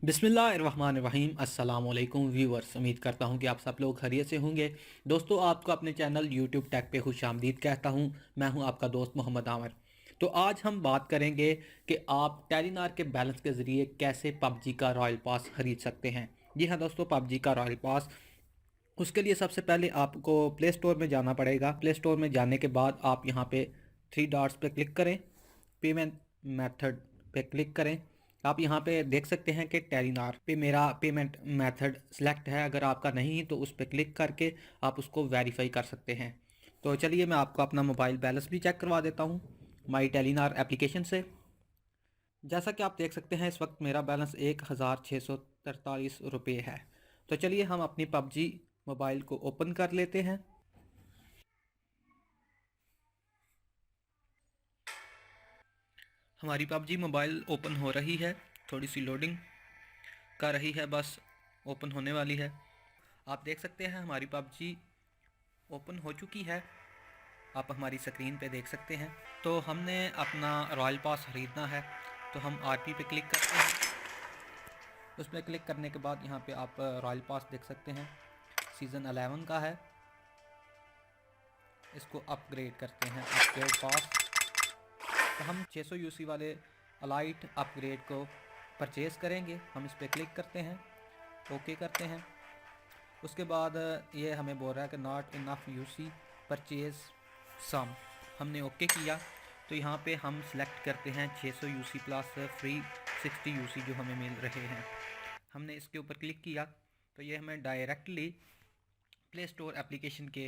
बिस्मिल्लाहिर्रहमानिर्रहीम अस्सलाम वालेकुम व्यूअर्स। उम्मीद करता हूँ कि आप सब लोग खैरियत से होंगे। दोस्तों, आपको अपने चैनल यूट्यूब टेक पे खुशामदीद कहता हूँ। मैं हूँ आपका दोस्त मोहम्मद आमिर। तो आज हम बात करेंगे कि आप टेलीनार के बैलेंस के ज़रिए कैसे पबजी का रॉयल पास ख़रीद सकते हैं। जी हाँ दोस्तों, पबजी का रॉयल पास उसके लिए सबसे पहले आपको प्ले स्टोर में जाना पड़ेगा। प्ले स्टोर में जाने के बाद आप यहाँ पे थ्री डॉट्स पे क्लिक करें, पेमेंट मेथड पे क्लिक करें। आप यहाँ पे देख सकते हैं कि टेलीनार पे मेरा पेमेंट मेथड सेलेक्ट है। अगर आपका नहीं तो उस पर क्लिक करके आप उसको वेरीफाई कर सकते हैं। तो चलिए मैं आपको अपना मोबाइल बैलेंस भी चेक करवा देता हूँ माई टेलीनार एप्लीकेशन से। जैसा कि आप देख सकते हैं इस वक्त मेरा बैलेंस 1643 रुपये है। तो चलिए हम अपनी पबजी मोबाइल को ओपन कर लेते हैं। हमारी पबजी मोबाइल ओपन हो रही है, थोड़ी सी लोडिंग कर रही है, बस ओपन होने वाली है। आप देख सकते हैं हमारी पबजी ओपन हो चुकी है। आप हमारी स्क्रीन पे देख सकते हैं। तो हमने अपना रॉयल पास ख़रीदना है, तो हम आरपी पे क्लिक करते हैं। उस पर क्लिक करने के बाद यहाँ पे आप रॉयल पास देख सकते हैं, सीज़न 11 का है। इसको अपग्रेड करते हैं, अपग्रेड पास। तो हम 600 यूसी वाले अलाइट अपग्रेड को परचेज़ करेंगे। हम इस पर क्लिक करते हैं, ओके करते हैं। उसके बाद ये हमें बोल रहा है कि नॉट इनफ यूसी परचेज़ सम। हमने ओके किया। तो यहाँ पे हम सिलेक्ट करते हैं 600 यूसी प्लस फ्री 60 यूसी जो हमें मिल रहे हैं। हमने इसके ऊपर क्लिक किया तो ये हमें डायरेक्टली प्ले स्टोर एप्लीकेशन के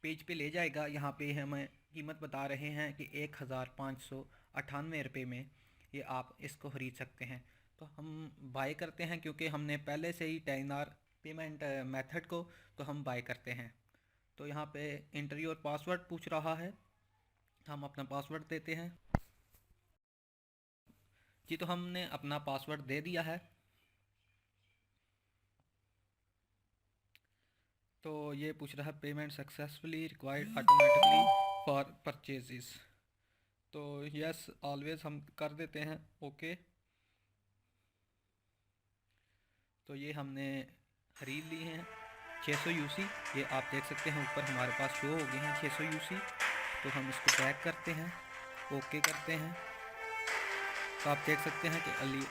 पेज पे ले जाएगा। यहाँ पे हमें कीमत बता रहे हैं कि 1598 रुपये में ये आप इसको ख़रीद सकते हैं। तो हम बाय करते हैं, क्योंकि हमने पहले से ही टेलीनार पेमेंट मेथड को तो हम बाय करते हैं। तो यहाँ पे इंटर योर पासवर्ड पूछ रहा है, हम अपना पासवर्ड देते हैं। जी, तो हमने अपना पासवर्ड दे दिया है। तो ये पूछ रहा है payment successfully required automatically for purchases. तो यस ऑलवेज हम कर देते हैं ओके। तो ये हमने ख़रीद लिए हैं 600 यूसी। ये आप देख सकते हैं ऊपर हमारे पास शो हो गए हैं 600 यूसी। तो हम इसको बैक करते हैं, ओके करते हैं। तो आप देख सकते हैं कि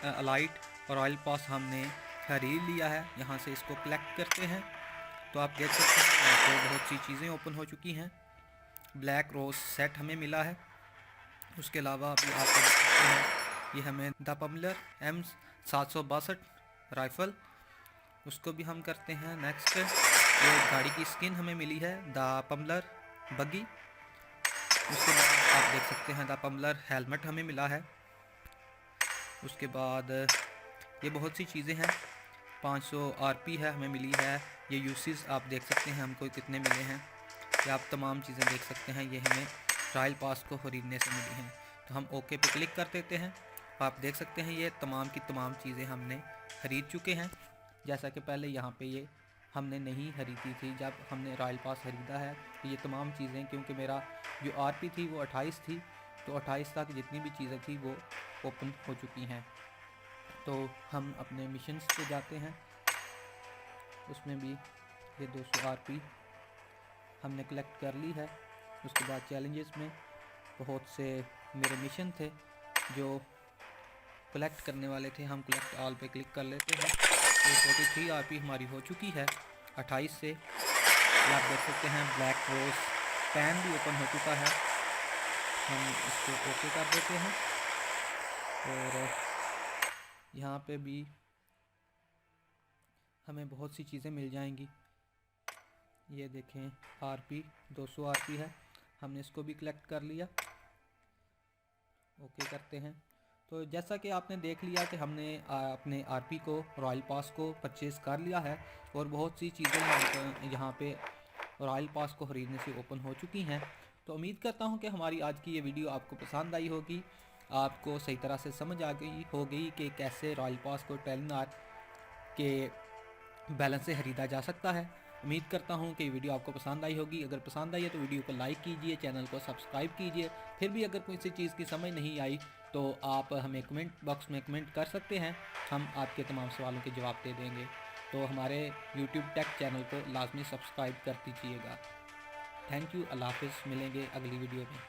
अलाइट और ऑयल पास हमने ख़रीद लिया है। यहाँ से इसको कलेक्ट करते हैं। तो आप देख सकते हैं यहाँ पे बहुत सी चीज़ें ओपन हो चुकी हैं। ब्लैक रोज सेट हमें मिला है। उसके अलावा अभी आप देख सकते हैं ये हमें द पम्बलर M762 राइफ़ल, उसको भी हम करते हैं नेक्स्ट। ये गाड़ी की स्किन हमें मिली है द पम्बलर बग्गी। उसके बाद आप देख सकते हैं द पम्बलर हेलमेट हमें मिला है। उसके बाद ये बहुत सी चीज़ें हैं। 500 आरपी है हमें मिली है। ये यूसीज आप देख सकते हैं हमको कितने मिले हैं। ये आप तमाम चीज़ें देख सकते हैं, ये हमें रॉयल पास को ख़रीदने से मिली हैं। तो हम ओके पे क्लिक कर देते हैं। आप देख सकते हैं ये तमाम की तमाम चीज़ें हमने ख़रीद चुके हैं। जैसा कि पहले यहाँ पे ये हमने नहीं ख़रीदी थी, जब हमने रॉयल पास ख़रीदा है तो ये तमाम चीज़ें, क्योंकि मेरा जो आरपी थी वो 28 थी, तो 28 तक जितनी भी चीज़ें थी वो ओपन हो चुकी हैं। तो हम अपने मिशंस पे जाते हैं, उसमें भी ये 200 आरपी हमने कलेक्ट कर ली है। उसके बाद चैलेंजेस में बहुत से मेरे मिशन थे जो कलेक्ट करने वाले थे, हम कलेक्ट ऑल पे क्लिक कर लेते हैं। तो 43 आरपी हमारी हो चुकी है 28 से। ये आप देख सकते हैं ब्लैक रोज पैन भी ओपन हो चुका है। हम इसको ओके कर देते हैं और यहाँ पे भी हमें बहुत सी चीज़ें मिल जाएंगी। ये देखें आरपी 200 आरपी है, हमने इसको भी कलेक्ट कर लिया, ओके करते हैं। तो जैसा कि आपने देख लिया कि हमने अपने आरपी को रॉयल पास को परचेज़ कर लिया है और बहुत सी चीज़ें यहाँ पे रॉयल पास को ख़रीदने से ओपन हो चुकी हैं। तो उम्मीद करता हूँ कि हमारी आज की ये वीडियो आपको पसंद आई होगी, आपको सही तरह से समझ आ गई होगी कि कैसे रॉयल पास को टेलीनार के बैलेंस से ख़रीदा जा सकता है। उम्मीद करता हूँ कि वीडियो आपको पसंद आई होगी। अगर पसंद आई है तो वीडियो को लाइक कीजिए, चैनल को सब्सक्राइब कीजिए। फिर भी अगर कोई सी चीज़ की समझ नहीं आई तो आप हमें कमेंट बॉक्स में कमेंट कर सकते हैं, हम आपके तमाम सवालों के जवाब दे देंगे। तो हमारे यूट्यूब टेक चैनल को लाजमी सब्सक्राइब कर दीजिएगा। थैंक यू, अल्लाह हाफ़िज़, मिलेंगे अगली वीडियो में।